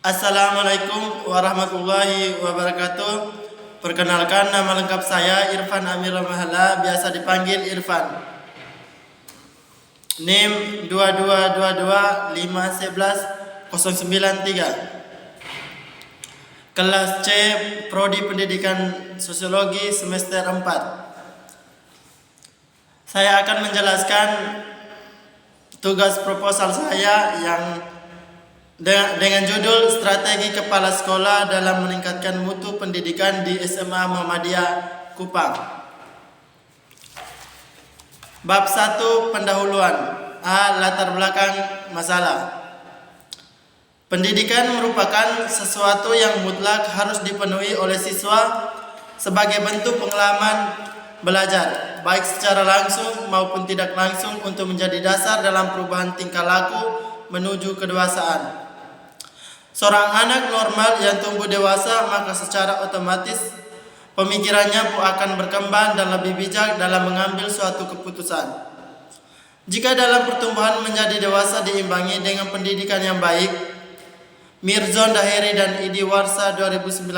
Assalamualaikum warahmatullahi wabarakatuh. Perkenalkan, nama lengkap saya Irfan Amir Mahala, biasa dipanggil Irfan. NIM 2222511093. Kelas C, Prodi Pendidikan Sosiologi semester 4. Saya akan menjelaskan tugas proposal saya yang dengan judul Strategi Kepala Sekolah dalam Meningkatkan Mutu Pendidikan di SMA Muhammadiyah Kupang. Bab 1, pendahuluan. A. Latar belakang masalah. Pendidikan merupakan sesuatu yang mutlak harus dipenuhi oleh siswa sebagai bentuk pengalaman belajar, baik secara langsung maupun tidak langsung, untuk menjadi dasar dalam perubahan tingkah laku menuju kedewasaan. Seorang anak normal yang tumbuh dewasa, maka secara otomatis pemikirannya pun akan berkembang dan lebih bijak dalam mengambil suatu keputusan. Jika dalam pertumbuhan menjadi dewasa diimbangi dengan pendidikan yang baik. Mirzon Dahiri dan Idi Warsa 2019.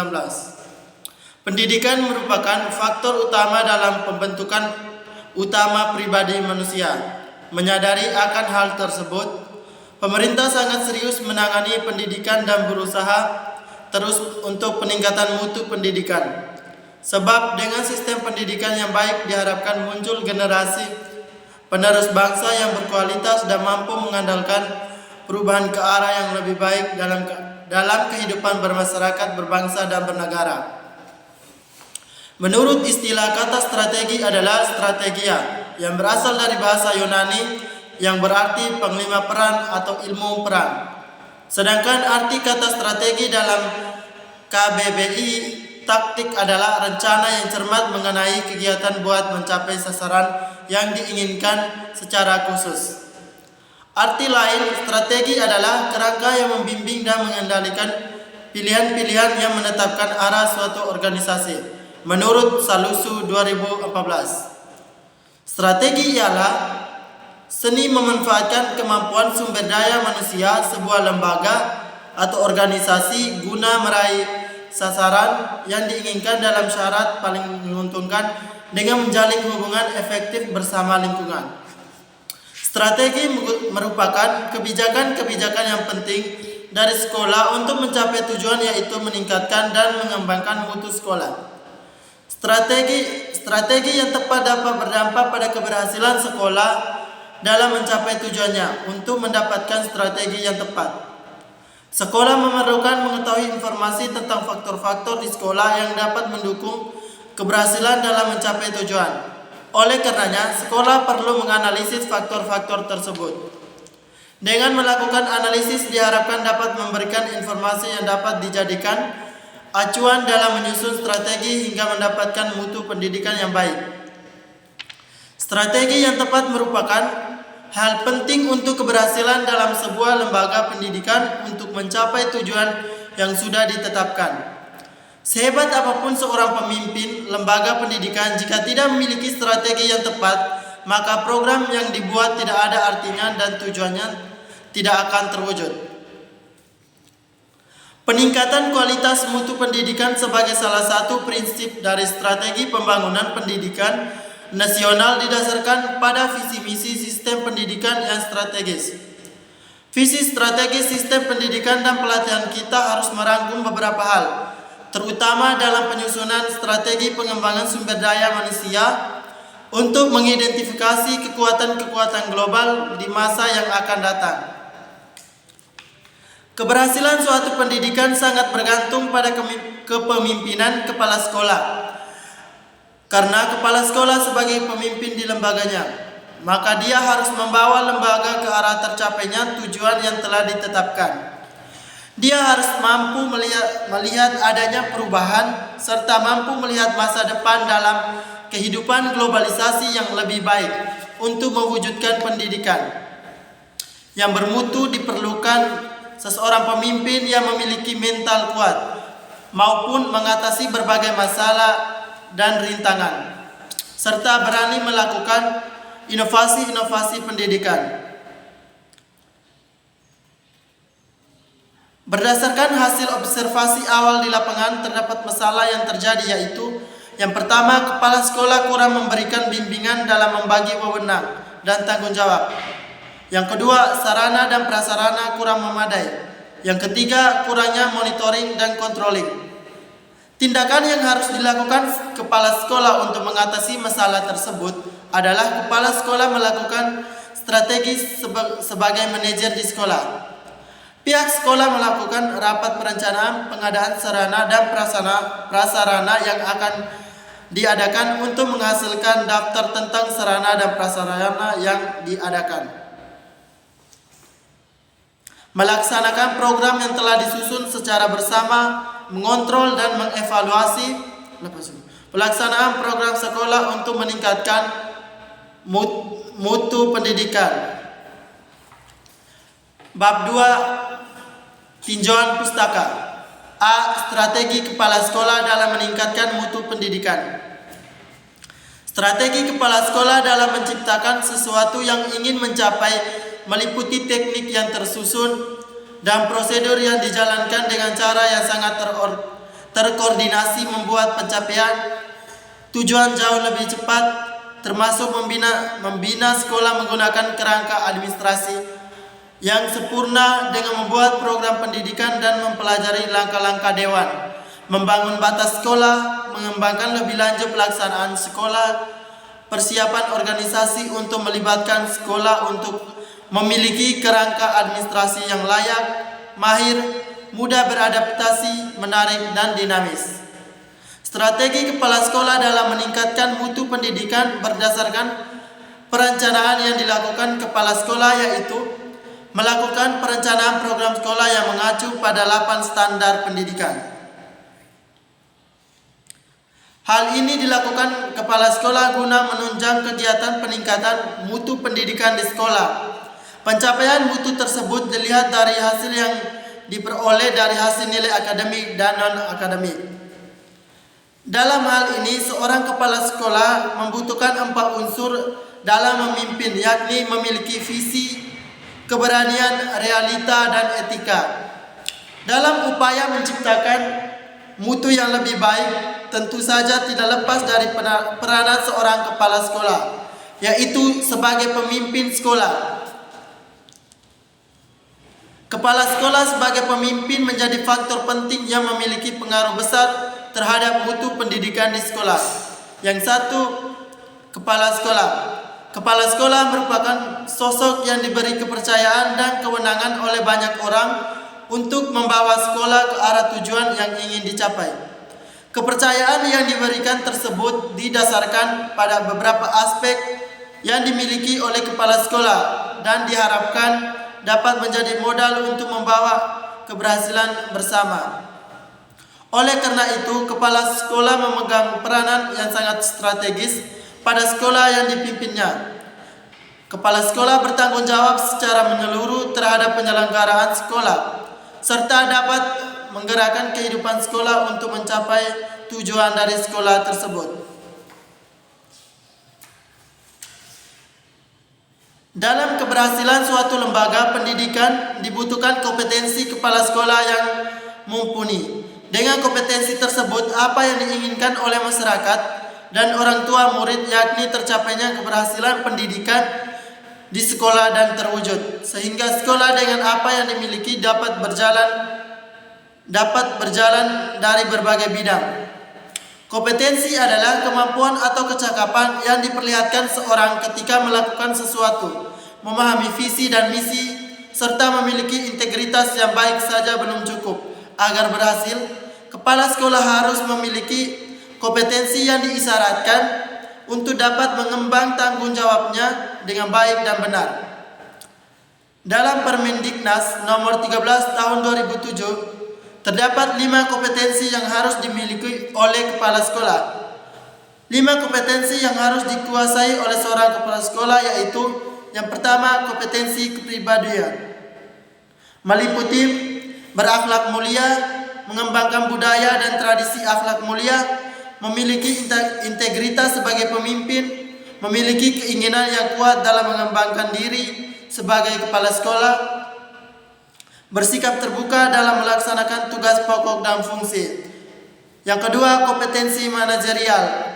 Pendidikan merupakan faktor utama dalam pembentukan utama pribadi manusia. Menyadari akan hal tersebut, pemerintah sangat serius menangani pendidikan dan berusaha terus untuk peningkatan mutu pendidikan. Sebab dengan sistem pendidikan yang baik diharapkan muncul generasi penerus bangsa yang berkualitas dan mampu mengandalkan perubahan ke arah yang lebih baik dalam kehidupan bermasyarakat, berbangsa dan bernegara. Menurut istilah, kata strategi adalah strategia yang berasal dari bahasa Yunani yang berarti panglima peran atau ilmu peran. Sedangkan arti kata strategi dalam KBBI taktik adalah rencana yang cermat mengenai kegiatan buat mencapai sasaran yang diinginkan secara khusus. Arti lain, strategi adalah kerangka yang membimbing dan mengendalikan pilihan-pilihan yang menetapkan arah suatu organisasi. Menurut Salusu 2014, strategi ialah seni memanfaatkan kemampuan sumber daya manusia sebuah lembaga atau organisasi guna meraih sasaran yang diinginkan dalam syarat paling menguntungkan dengan menjalin hubungan efektif bersama lingkungan. Strategi merupakan kebijakan-kebijakan yang penting dari sekolah untuk mencapai tujuan, yaitu meningkatkan dan mengembangkan mutu sekolah. Strategi yang tepat dapat berdampak pada keberhasilan sekolah dalam mencapai tujuannya. Untuk mendapatkan strategi yang tepat, sekolah memerlukan mengetahui informasi tentang faktor-faktor di sekolah yang dapat mendukung keberhasilan dalam mencapai tujuan. Oleh karenanya, sekolah perlu menganalisis faktor-faktor tersebut. Dengan melakukan analisis diharapkan dapat memberikan informasi yang dapat dijadikan acuan dalam menyusun strategi hingga mendapatkan mutu pendidikan yang baik. Strategi yang tepat merupakan hal penting untuk keberhasilan dalam sebuah lembaga pendidikan untuk mencapai tujuan yang sudah ditetapkan. Sehebat apapun seorang pemimpin lembaga pendidikan, jika tidak memiliki strategi yang tepat, maka program yang dibuat tidak ada artinya dan tujuannya tidak akan terwujud. Peningkatan kualitas mutu pendidikan sebagai salah satu prinsip dari strategi pembangunan pendidikan nasional didasarkan pada visi misi sistem pendidikan yang strategis. Visi strategis sistem pendidikan dan pelatihan kita harus merangkum beberapa hal, terutama dalam penyusunan strategi pengembangan sumber daya manusia untuk mengidentifikasi kekuatan-kekuatan global di masa yang akan datang. Keberhasilan suatu pendidikan sangat bergantung pada kepemimpinan kepala sekolah. Karena kepala sekolah sebagai pemimpin di lembaganya, maka dia harus membawa lembaga ke arah tercapainya tujuan yang telah ditetapkan. Dia harus mampu melihat adanya perubahan serta mampu melihat masa depan dalam kehidupan globalisasi yang lebih baik. Untuk mewujudkan pendidikan yang bermutu diperlukan seseorang pemimpin yang memiliki mental kuat maupun mengatasi berbagai masalah dan rintangan, serta berani melakukan inovasi-inovasi pendidikan. Berdasarkan hasil observasi awal di lapangan, terdapat masalah yang terjadi, yaitu yang pertama, kepala sekolah kurang memberikan bimbingan dalam membagi wewenang dan tanggung jawab. Yang kedua, sarana dan prasarana kurang memadai. Yang ketiga, kurangnya monitoring dan controlling. Tindakan yang harus dilakukan kepala sekolah untuk mengatasi masalah tersebut adalah kepala sekolah melakukan strategi sebagai manajer di sekolah. Pihak sekolah melakukan rapat perencanaan pengadaan sarana dan prasarana yang akan diadakan untuk menghasilkan daftar tentang sarana dan prasarana yang diadakan. Melaksanakan program yang telah disusun secara bersama, mengontrol dan mengevaluasi pelaksanaan program sekolah untuk meningkatkan mutu pendidikan. Bab 2, tinjauan pustaka. A. Strategi kepala sekolah dalam meningkatkan mutu pendidikan. Strategi kepala sekolah dalam menciptakan sesuatu yang ingin mencapai meliputi teknik yang tersusun dan prosedur yang dijalankan dengan cara yang sangat terkoordinasi membuat pencapaian tujuan jauh lebih cepat, termasuk membina sekolah menggunakan kerangka administrasi yang sempurna dengan membuat program pendidikan dan mempelajari langkah-langkah dewan, membangun batas sekolah, mengembangkan lebih lanjut pelaksanaan sekolah, persiapan organisasi untuk melibatkan sekolah untuk memiliki kerangka administrasi yang layak, mahir, mudah beradaptasi, menarik, dan dinamis. Strategi kepala sekolah dalam meningkatkan mutu pendidikan berdasarkan perencanaan yang dilakukan kepala sekolah, yaitu melakukan perencanaan program sekolah yang mengacu pada 8 standar pendidikan. Hal ini dilakukan kepala sekolah guna menunjang kegiatan peningkatan mutu pendidikan di sekolah. Pencapaian mutu tersebut dilihat dari hasil yang diperoleh dari hasil nilai akademik dan non-akademik. Dalam hal ini, seorang kepala sekolah membutuhkan 4 unsur dalam memimpin, yakni memiliki visi, keberanian, realita, dan etika. Dalam upaya menciptakan mutu yang lebih baik, tentu saja tidak lepas dari peranan seorang kepala sekolah, yaitu sebagai pemimpin sekolah. Kepala sekolah sebagai pemimpin menjadi faktor penting yang memiliki pengaruh besar terhadap mutu pendidikan di sekolah. Yang satu, kepala sekolah. Kepala sekolah merupakan sosok yang diberi kepercayaan dan kewenangan oleh banyak orang untuk membawa sekolah ke arah tujuan yang ingin dicapai. Kepercayaan yang diberikan tersebut didasarkan pada beberapa aspek yang dimiliki oleh kepala sekolah dan diharapkan dapat menjadi modal untuk membawa keberhasilan bersama. Oleh karena itu, kepala sekolah memegang peranan yang sangat strategis pada sekolah yang dipimpinnya. Kepala sekolah bertanggung jawab secara menyeluruh terhadap penyelenggaraan sekolah, serta dapat menggerakkan kehidupan sekolah untuk mencapai tujuan dari sekolah tersebut. Dalam keberhasilan suatu lembaga pendidikan dibutuhkan kompetensi kepala sekolah yang mumpuni. Dengan kompetensi tersebut, apa yang diinginkan oleh masyarakat dan orang tua murid, yakni tercapainya keberhasilan pendidikan di sekolah dan terwujud, sehingga sekolah dengan apa yang dimiliki dapat berjalan dari berbagai bidang. Kompetensi adalah kemampuan atau kecakapan yang diperlihatkan seorang ketika melakukan sesuatu, memahami visi dan misi, serta memiliki integritas yang baik saja belum cukup. Agar berhasil, kepala sekolah harus memiliki kompetensi yang diisyaratkan untuk dapat mengembang tanggung jawabnya dengan baik dan benar. Dalam Permendiknas nomor 13 tahun 2007, terdapat 5 kompetensi yang harus dimiliki oleh kepala sekolah. 5 kompetensi yang harus dikuasai oleh seorang kepala sekolah, yaitu yang pertama, kompetensi kepribadian, meliputi berakhlak mulia, mengembangkan budaya dan tradisi akhlak mulia, memiliki integritas sebagai pemimpin, memiliki keinginan yang kuat dalam mengembangkan diri sebagai kepala sekolah, bersikap terbuka dalam melaksanakan tugas pokok dan fungsi. Yang kedua, kompetensi manajerial,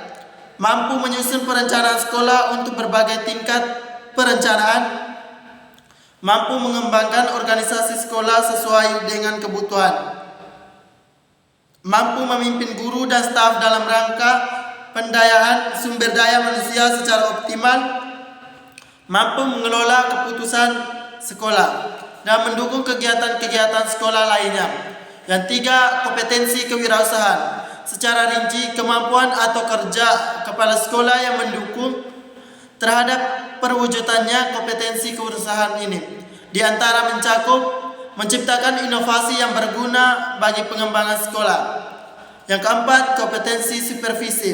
mampu menyusun perencanaan sekolah untuk berbagai tingkat perencanaan, mampu mengembangkan organisasi sekolah sesuai dengan kebutuhan, mampu memimpin guru dan staf dalam rangka pendayaan sumber daya manusia secara optimal, mampu mengelola keputusan sekolah, dan mendukung kegiatan-kegiatan sekolah lainnya. Yang tiga, kompetensi kewirausahaan, secara rinci kemampuan atau kerja kepala sekolah yang mendukung terhadap perwujudannya kompetensi kewirausahaan ini, di antara mencakup menciptakan inovasi yang berguna bagi pengembangan sekolah. Yang keempat, kompetensi supervisi,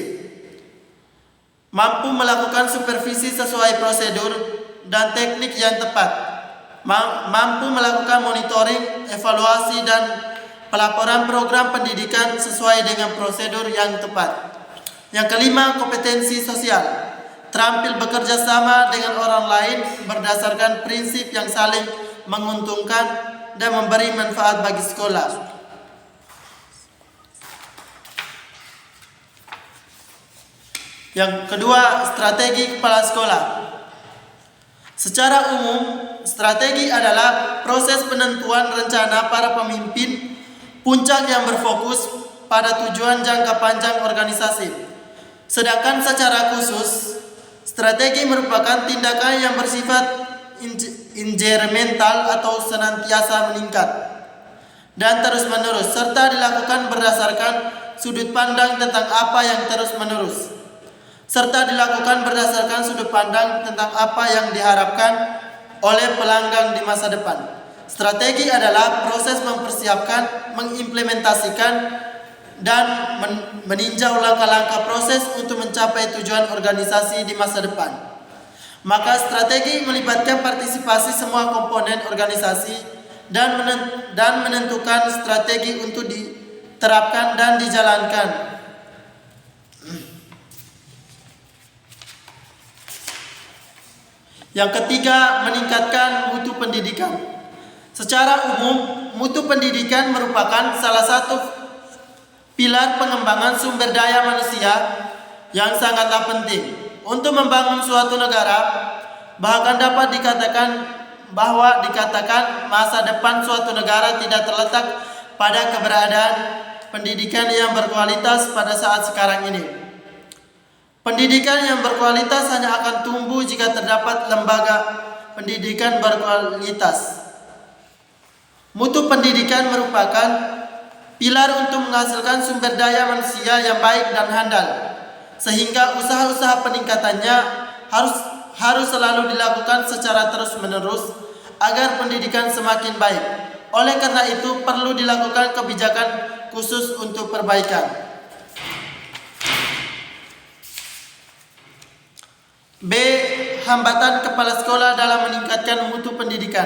mampu melakukan supervisi sesuai prosedur dan teknik yang tepat, mampu melakukan monitoring, evaluasi, dan pelaporan program pendidikan sesuai dengan prosedur yang tepat. Yang kelima, kompetensi sosial, terampil bekerja sama dengan orang lain berdasarkan prinsip yang saling menguntungkan dan memberi manfaat bagi sekolah. Yang kedua, strategi kepala sekolah. Secara umum, strategi adalah proses penentuan rencana para pemimpin puncak yang berfokus pada tujuan jangka panjang organisasi. Sedangkan secara khusus, strategi merupakan tindakan yang bersifat ingeremental atau senantiasa meningkat dan terus-menerus, serta dilakukan berdasarkan sudut pandang tentang apa yang terus-menerus, serta dilakukan berdasarkan sudut pandang tentang apa yang diharapkan oleh pelanggan di masa depan. Strategi adalah proses mempersiapkan, mengimplementasikan, dan meninjau langkah-langkah proses untuk mencapai tujuan organisasi di masa depan. Maka strategi melibatkan partisipasi semua komponen organisasi dan menentukan strategi untuk diterapkan dan dijalankan. Yang ketiga, meningkatkan mutu pendidikan. Secara umum, mutu pendidikan merupakan salah satu pilar pengembangan sumber daya manusia yang sangatlah penting untuk membangun suatu negara. Bahkan dapat dikatakan masa depan suatu negara tidak terletak pada keberadaan pendidikan yang berkualitas pada saat sekarang ini. Pendidikan yang berkualitas hanya akan tumbuh jika terdapat lembaga pendidikan berkualitas. Mutu pendidikan merupakan pilar untuk menghasilkan sumber daya manusia yang baik dan handal, sehingga usaha-usaha peningkatannya harus selalu dilakukan secara terus-menerus agar pendidikan semakin baik. Oleh karena itu, perlu dilakukan kebijakan khusus untuk perbaikan. B. Hambatan kepala sekolah dalam meningkatkan mutu pendidikan.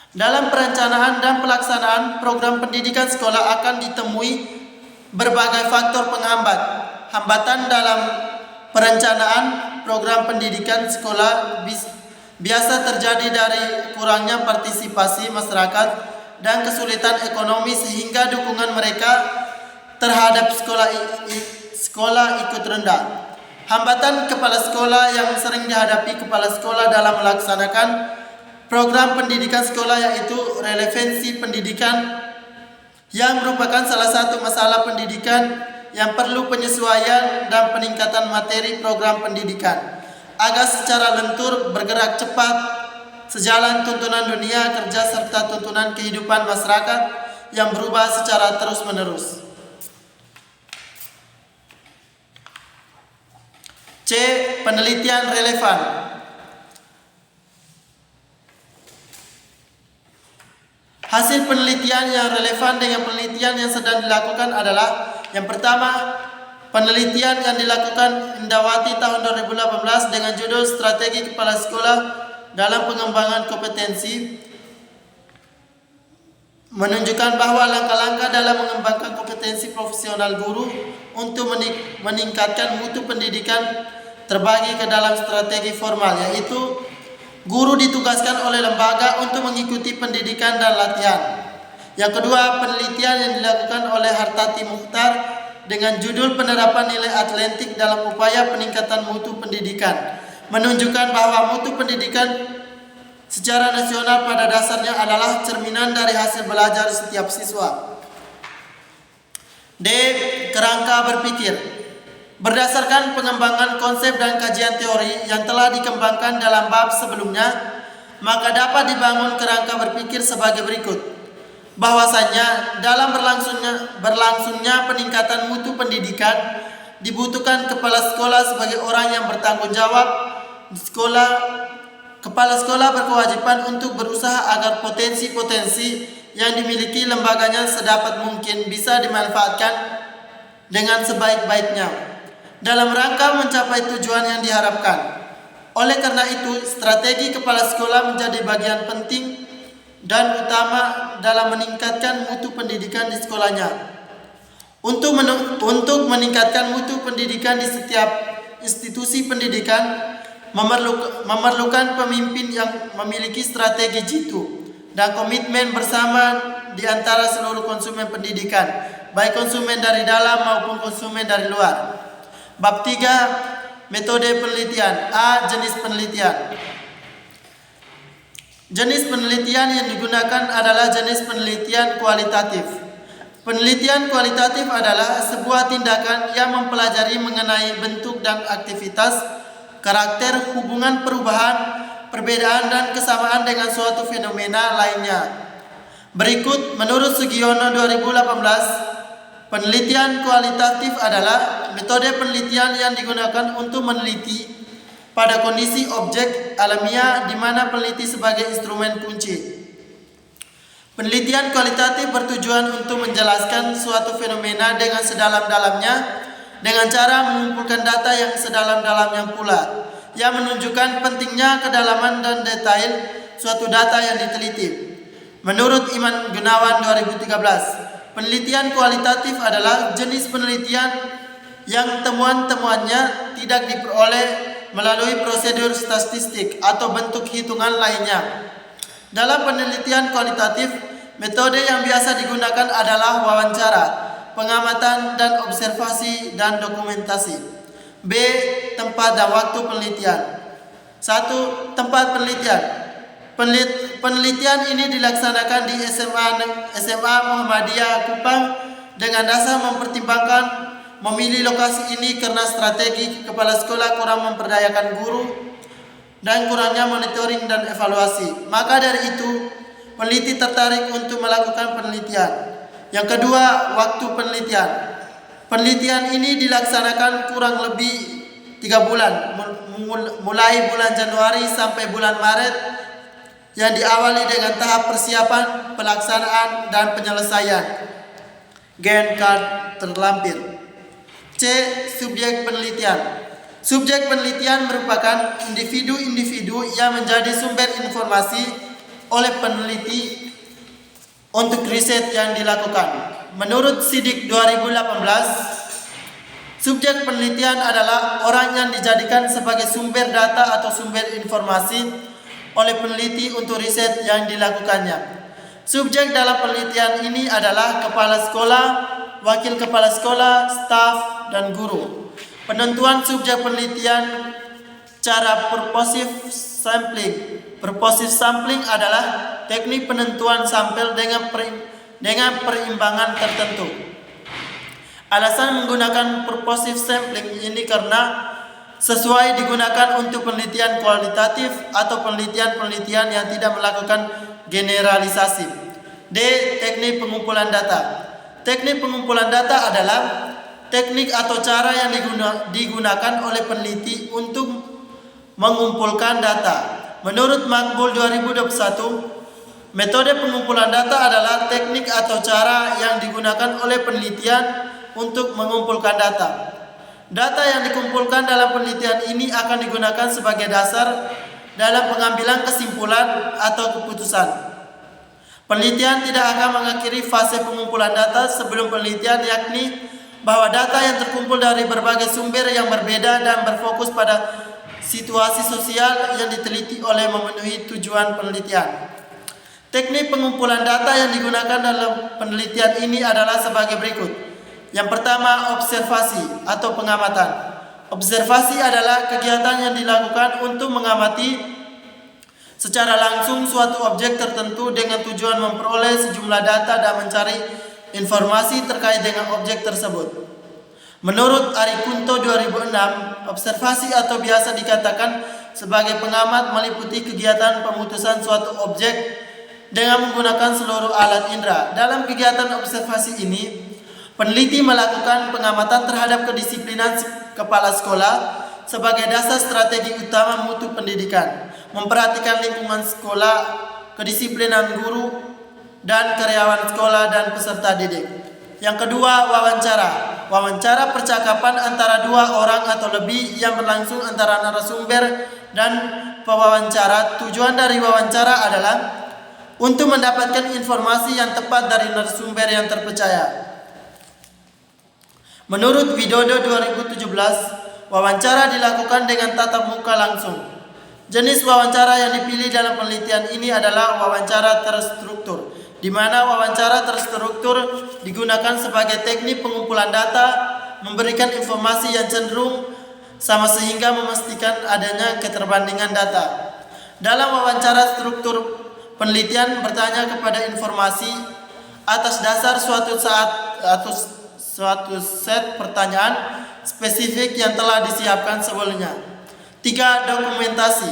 Dalam perencanaan dan pelaksanaan program pendidikan sekolah akan ditemui berbagai faktor penghambat. Hambatan dalam perencanaan program pendidikan sekolah biasa terjadi dari kurangnya partisipasi masyarakat dan kesulitan ekonomi sehingga dukungan mereka terhadap sekolah ikut rendah. Hambatan kepala sekolah yang sering dihadapi kepala sekolah dalam melaksanakan program pendidikan sekolah yaitu relevansi pendidikan, yang merupakan salah satu masalah pendidikan yang perlu penyesuaian dan peningkatan materi program pendidikan agar secara lentur bergerak cepat sejalan tuntunan dunia kerja serta tuntunan kehidupan masyarakat yang berubah secara terus-menerus. C. Penelitian relevan. Hasil penelitian yang relevan dengan penelitian yang sedang dilakukan adalah: yang pertama, penelitian yang dilakukan Indawati tahun 2018 dengan judul Strategi Kepala Sekolah dalam Pengembangan Kompetensi menunjukkan bahwa langkah-langkah dalam mengembangkan kompetensi profesional guru untuk meningkatkan mutu pendidikan terbagi ke dalam strategi formal, yaitu Guru ditugaskan oleh lembaga untuk mengikuti pendidikan dan latihan. Yang kedua, penelitian yang dilakukan oleh Hartati Mukhtar dengan judul penerapan nilai atletik dalam upaya peningkatan mutu pendidikan, menunjukkan bahwa mutu pendidikan secara nasional pada dasarnya adalah cerminan dari hasil belajar setiap siswa. D. Kerangka berpikir. Berdasarkan pengembangan konsep dan kajian teori yang telah dikembangkan dalam bab sebelumnya, maka dapat dibangun kerangka berpikir sebagai berikut. Bahwasanya dalam berlangsungnya peningkatan mutu pendidikan dibutuhkan kepala sekolah sebagai orang yang bertanggung jawab di sekolah. Kepala sekolah berkewajiban untuk berusaha agar potensi-potensi yang dimiliki lembaganya sedapat mungkin bisa dimanfaatkan dengan sebaik-baiknya dalam rangka mencapai tujuan yang diharapkan. Oleh karena itu, strategi kepala sekolah menjadi bagian penting dan utama dalam meningkatkan mutu pendidikan di sekolahnya. Untuk meningkatkan mutu pendidikan di setiap institusi pendidikan memerlukan pemimpin yang memiliki strategi jitu dan komitmen bersama di antara seluruh konsumen pendidikan, baik konsumen dari dalam maupun konsumen dari luar. Bab 3. Metode penelitian. A. Jenis penelitian. Jenis penelitian yang digunakan adalah jenis penelitian kualitatif. Penelitian kualitatif adalah sebuah tindakan yang mempelajari mengenai bentuk dan aktivitas, karakter, hubungan perubahan, perbedaan dan kesamaan dengan suatu fenomena lainnya. Berikut menurut Sugiono 2018, penelitian kualitatif adalah metode penelitian yang digunakan untuk meneliti pada kondisi objek alamiah di mana peneliti sebagai instrumen kunci. Penelitian kualitatif bertujuan untuk menjelaskan suatu fenomena dengan sedalam-dalamnya dengan cara mengumpulkan data yang sedalam-dalamnya pula, yang menunjukkan pentingnya kedalaman dan detail suatu data yang diteliti. Menurut Iman Gunawan 2013, penelitian kualitatif adalah jenis penelitian yang temuan-temuannya tidak diperoleh melalui prosedur statistik atau bentuk hitungan lainnya. Dalam penelitian kualitatif, metode yang biasa digunakan adalah wawancara, pengamatan dan observasi dan dokumentasi. B. Tempat dan waktu penelitian. 1. Tempat penelitian. Penelitian ini dilaksanakan di SMA Muhammadiyah Kupang dengan dasar mempertimbangkan memilih lokasi ini karena strategi kepala sekolah kurang memperdayakan guru dan kurangnya monitoring dan evaluasi. Maka dari itu, peneliti tertarik untuk melakukan penelitian. Yang kedua, waktu penelitian. Penelitian ini dilaksanakan kurang lebih 3 bulan, mulai bulan Januari sampai bulan Maret, yang diawali dengan tahap persiapan, pelaksanaan, dan penyelesaian. Gantt chart terlampir. C. Subjek penelitian. Subjek penelitian merupakan individu-individu yang menjadi sumber informasi oleh peneliti untuk riset yang dilakukan. Menurut Sidik 2018, subjek penelitian adalah orang yang dijadikan sebagai sumber data atau sumber informasi oleh peneliti untuk riset yang dilakukannya. Subjek dalam penelitian ini adalah kepala sekolah, wakil kepala sekolah, staf, dan guru. Penentuan subjek penelitian. Cara purposive sampling. Purposive sampling adalah teknik penentuan sampel dengan perimbangan tertentu. Alasan menggunakan purposive sampling ini karena sesuai digunakan untuk penelitian kualitatif atau penelitian-penelitian yang tidak melakukan generalisasi. D. Teknik pengumpulan data. Teknik pengumpulan data adalah teknik atau cara yang digunakan oleh peneliti untuk mengumpulkan data. Menurut Makbul 2021, metode pengumpulan data adalah teknik atau cara yang digunakan oleh penelitian untuk mengumpulkan data. Data yang dikumpulkan dalam penelitian ini akan digunakan sebagai dasar dalam pengambilan kesimpulan atau keputusan. Penelitian tidak akan mengakhiri fase pengumpulan data sebelum penelitian, yakni bahwa data yang terkumpul dari berbagai sumber yang berbeda dan berfokus pada situasi sosial yang diteliti oleh memenuhi tujuan penelitian. Teknik pengumpulan data yang digunakan dalam penelitian ini adalah sebagai berikut. Yang pertama, observasi atau pengamatan. Observasi adalah kegiatan yang dilakukan untuk mengamati secara langsung suatu objek tertentu dengan tujuan memperoleh sejumlah data dan mencari informasi terkait dengan objek tersebut. Menurut Ari Kunto 2006, observasi atau biasa dikatakan sebagai pengamat meliputi kegiatan pemutusan suatu objek dengan menggunakan seluruh alat indera. Dalam kegiatan observasi ini, peneliti melakukan pengamatan terhadap kedisiplinan kepala sekolah sebagai dasar strategi utama mutu pendidikan, memperhatikan lingkungan sekolah, kedisiplinan guru dan karyawan sekolah dan peserta didik. Yang kedua, wawancara. Wawancara percakapan antara dua orang atau lebih yang berlangsung antara narasumber dan pewawancara. Tujuan dari wawancara adalah untuk mendapatkan informasi yang tepat dari narasumber yang terpercaya. Menurut Widodo 2017, wawancara dilakukan dengan tatap muka langsung. Jenis wawancara yang dipilih dalam penelitian ini adalah wawancara terstruktur, di mana wawancara terstruktur digunakan sebagai teknik pengumpulan data, memberikan informasi yang cenderung sama sehingga memastikan adanya keterbandingan data. Dalam wawancara struktur, penelitian bertanya kepada informasi atas dasar suatu set pertanyaan spesifik yang telah disiapkan sebelumnya. 3. Dokumentasi.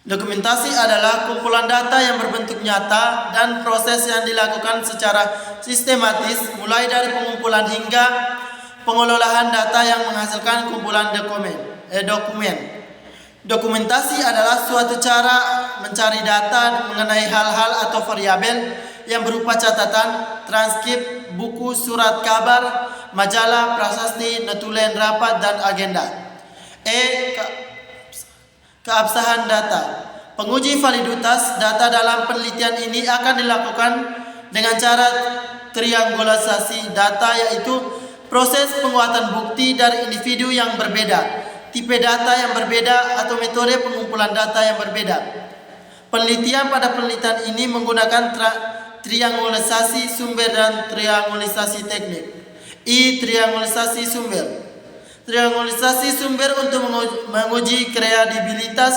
Dokumentasi adalah kumpulan data yang berbentuk nyata dan proses yang dilakukan secara sistematis mulai dari pengumpulan hingga pengelolaan data yang menghasilkan kumpulan dokumen. Dokumentasi adalah suatu cara mencari data mengenai hal-hal atau variabel yang berupa catatan, transkrip, buku, surat kabar, majalah, prasasti, notulen rapat, dan agenda. Keabsahan data. Penguji validitas data dalam penelitian ini akan dilakukan dengan cara triangulasi data, yaitu proses penguatan bukti dari individu yang berbeda, tipe data yang berbeda, atau metode pengumpulan data yang berbeda. Penelitian pada penelitian ini menggunakan triangulasi sumber dan triangulasi teknik. Triangulasi sumber. Triangulasi sumber untuk menguji kredibilitas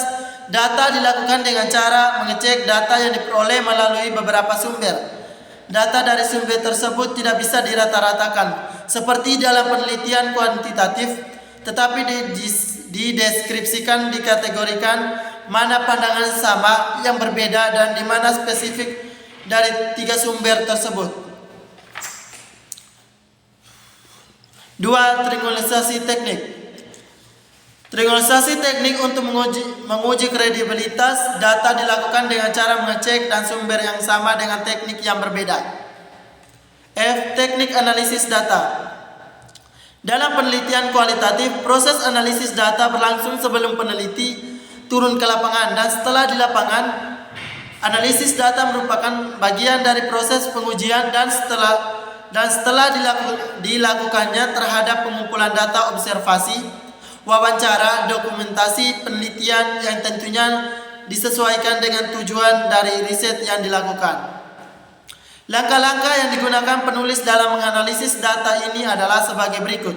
data dilakukan dengan cara mengecek data yang diperoleh melalui beberapa sumber. Data dari sumber tersebut tidak bisa dirata-ratakan seperti dalam penelitian kuantitatif, tetapi dideskripsikan, dikategorikan mana pandangan sama, yang berbeda, dan di mana spesifik dari 3 sumber tersebut. 2. Triangulasi teknik. Triangulasi teknik untuk menguji kredibilitas data dilakukan dengan cara mengecek dan sumber yang sama dengan teknik yang berbeda. Teknik analisis data. Dalam penelitian kualitatif, proses analisis data berlangsung sebelum peneliti turun ke lapangan dan setelah di lapangan. Analisis data merupakan bagian dari proses pengujian dan setelah dilakukannya terhadap pengumpulan data observasi, wawancara, dokumentasi, penelitian yang tentunya disesuaikan dengan tujuan dari riset yang dilakukan. Langkah-langkah yang digunakan penulis dalam menganalisis data ini adalah sebagai berikut.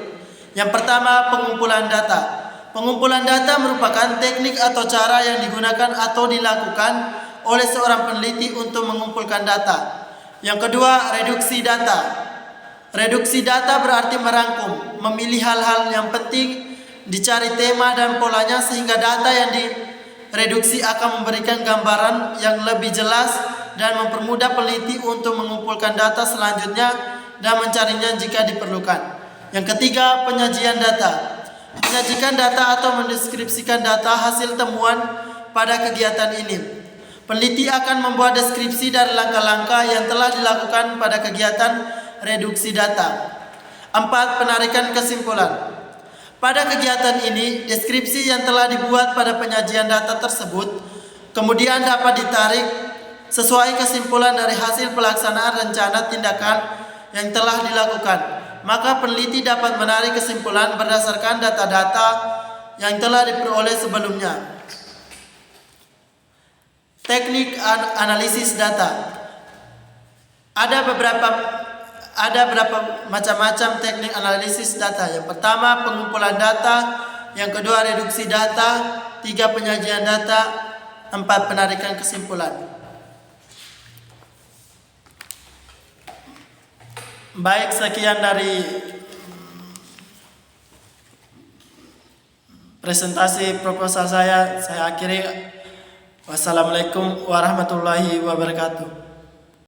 Yang pertama, pengumpulan data. Pengumpulan data merupakan teknik atau cara yang digunakan atau dilakukan oleh seorang peneliti untuk mengumpulkan data. Yang kedua, reduksi data. Reduksi data berarti merangkum, memilih hal-hal yang penting, dicari tema dan polanya sehingga data yang direduksi akan memberikan gambaran yang lebih jelas dan mempermudah peneliti untuk mengumpulkan data selanjutnya dan mencarinya jika diperlukan. Yang ketiga, penyajian data. Menyajikan data atau mendeskripsikan data hasil temuan pada kegiatan ini. Peneliti akan membuat deskripsi dari langkah-langkah yang telah dilakukan pada kegiatan reduksi data. 4. Penarikan kesimpulan. Pada kegiatan ini, deskripsi yang telah dibuat pada penyajian data tersebut kemudian dapat ditarik sesuai kesimpulan dari hasil pelaksanaan rencana tindakan yang telah dilakukan. maka peneliti dapat menarik kesimpulan berdasarkan data-data yang telah diperoleh sebelumnya. Teknik analisis data. Ada beberapa macam-macam teknik analisis data. Yang pertama, pengumpulan data. Yang kedua, reduksi data. 3, penyajian data. 4, penarikan kesimpulan. Baik, sekian dari presentasi proposal saya. Saya akhiri. Wassalamualaikum warahmatullahi wabarakatuh.